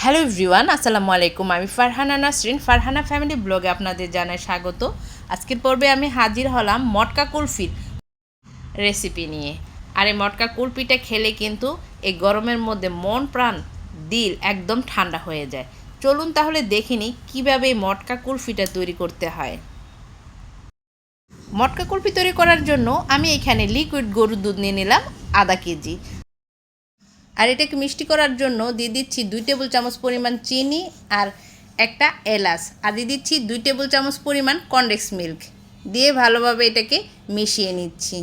Hello everyone, আসসালামু আলাইকুম। আমি ফারহানা নাসরিন, ফারহানা ফ্যামিলি ব্লগে আপনাদের জানাই স্বাগত। আজকের পর্বে আমি হাজির হলাম মটকা কুলফির রেসিপি নিয়ে। আর এই মটকা কুলফিটা খেলে কিন্তু এই গরমের মধ্যে মন প্রাণ দিল একদম ঠান্ডা হয়ে যায়। চলুন তাহলে দেখিনি কীভাবে এই মটকা কুলফিটা তৈরি করতে হয়। মটকা কুলফি তৈরি করার জন্য আমি এখানে লিকুইড গরুর দুধ নিয়ে নিলাম আধা কেজি। আর এটাকে মিষ্টি করার জন্য দিয়ে দিচ্ছি 2 টেবিল চামচ পরিমাণ চিনি আর একটা এলাচ, আর দিয়ে দিচ্ছি 2 টেবিল চামচ পরিমাণ কনডেন্স মিল্ক দিয়ে ভালোভাবে এটাকে মিশিয়ে নিচ্ছি।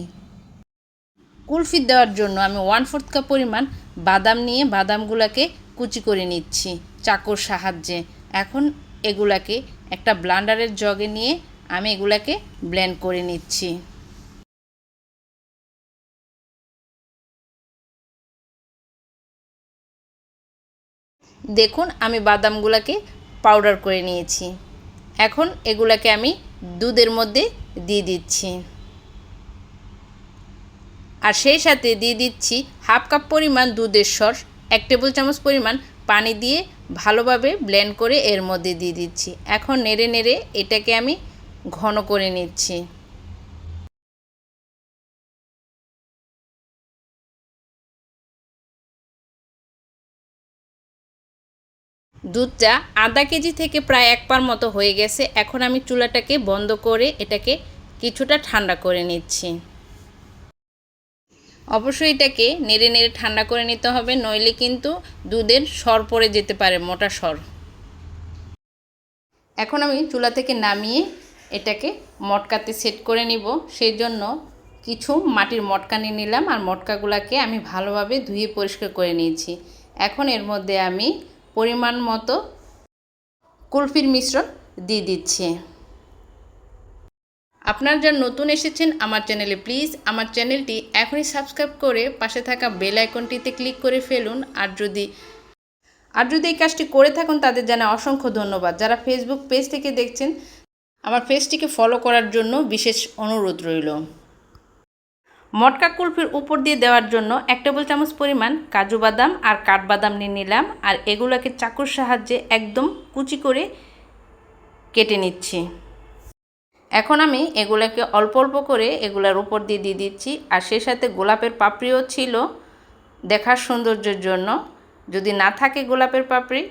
কুলফি দেওয়ার জন্য আমি 1/4 কাপ পরিমাণ বাদাম নিয়ে বাদামগুলোকে কুচি করে নিচ্ছি চাকুর সাহায্যে। এখন এগুলাকে একটা ব্লেন্ডারের জগে নিয়ে আমি এগুলাকে ব্লেন্ড করে নিচ্ছি। দেখুন আমি বাদামগুলোকে পাউডার করে নিয়েছি। এখন এগুলাকে আমি দুধের মধ্যে দিয়ে দিচ্ছি, আর সেই সাথে দিয়ে দিচ্ছি 1/2 কাপ পরিমাণ দুধের সর, 1 টেবিল চামচ পরিমাণ পানি দিয়ে ভালোভাবে ব্লেন্ড করে এর মধ্যে দিয়ে দিচ্ছি। এখন নেড়ে নেড়ে এটাকে আমি ঘন করে নিচ্ছি। দুধটা আধা কেজি থেকে প্রায় 1 পার মতো হয়ে গেছে। এখন আমি চুলাটাকে বন্ধ করে এটাকে কিছুটা ঠান্ডা করে নিচ্ছি। অবশ্যই এটাকে নেড়ে নেড়ে ঠান্ডা করে নিতে হবে, নইলে কিন্তু দুধের সর পড়ে যেতে পারে, মোটা সর। এখন আমি চুলা থেকে নামিয়ে এটাকে মটকাতে সেট করে নিব। সেই জন্য কিছু মাটির মটকা নিয়ে নিলাম, আর মটকাগুলোকে আমি ভালোভাবে ধুয়ে পরিষ্কার করে নিয়েছি। এখন এর মধ্যে আমি পরিমাণ মতো কুলফির মিশ্রণ দিয়ে দিচ্ছি। আপনারা যারা নতুন এসেছেন আমার চ্যানেলে, প্লিজ আমার চ্যানেলটি এখনই সাবস্ক্রাইব করে পাশে থাকা বেল আইকনটিতে ক্লিক করে ফেলুন। আর যদি এই কাজটি করে থাকুন তাদের জানাই অসংখ্য ধন্যবাদ। যারা ফেসবুক পেজ থেকে দেখছেন আমার পেজটিকে ফলো করার জন্য বিশেষ অনুরোধ রইল। মটকা কুলফির উপর দিয়ে দেওয়ার জন্য 1 টেবিল চামচ পরিমাণ কাজু বাদাম আর কাঠবাদাম নিয়ে নিলাম, আর এগুলোকে চাকুর সাহায্যে একদম কুচি করে কেটে নিচ্ছি। এখন আমি এগুলোকে অল্প অল্প করে এগুলার উপর দিয়ে দিচ্ছি। আর সেই সাথে গোলাপের পাপড়িও ছিল দেখার সৌন্দর্যের জন্য। যদি না থাকে গোলাপের পাপড়ি,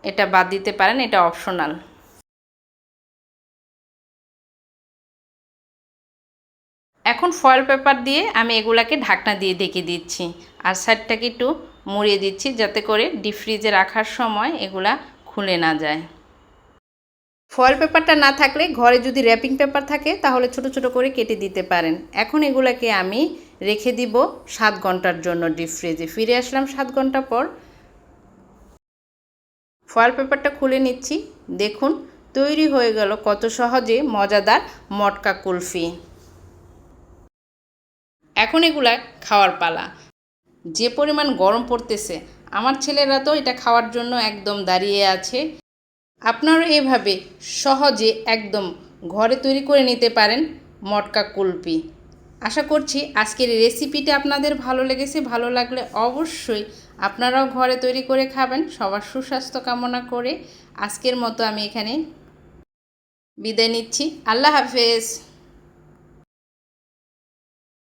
এটা বাদ দিতে পারেন, এটা অপশনাল। এখন ফয়েল পেপার দিয়ে আমি এগুলাকে ঢাকনা দিয়ে ঢেকে দিচ্ছি, আর সাইডটাকে একটু মুড়িয়ে দিচ্ছি যাতে করে ডিপ ফ্রিজে রাখার সময় এগুলা খুলে না যায়। ফয়েল পেপারটা না থাকলে ঘরে যদি র্যাপিং পেপার থাকে তাহলে ছোট ছোট করে কেটে দিতে পারেন। এখন এগুলাকে আমি রেখে দিব 7 ঘন্টার জন্য ডিপ ফ্রিজে। ফিরে আসলাম 7 ঘন্টা পর। ফয়েল পেপারটা খুলে নিচ্ছি। দেখুন তৈরি হয়ে গেল কত সহজে মজাদার মটকা কুলফি। এখন এগুলা খাওয়ার পালা। যে পরিমাণ গরম পড়তেছে, আমার ছেলেরা তো এটা খাওয়ার জন্য একদম দাঁড়িয়ে আছে। আপনারা এভাবে সহজে একদম ঘরে তৈরি করে নিতে পারেন মটকা কুলফি। আশা করছি আজকের এই রেসিপিটা আপনাদের ভালো লেগেছে। ভালো লাগলে অবশ্যই আপনারাও ঘরে তৈরি করে খাবেন। সবার সুস্বাস্থ্য কামনা করে আজকের মতো আমি এখানে বিদায় নিচ্ছি। আল্লাহ হাফেজ।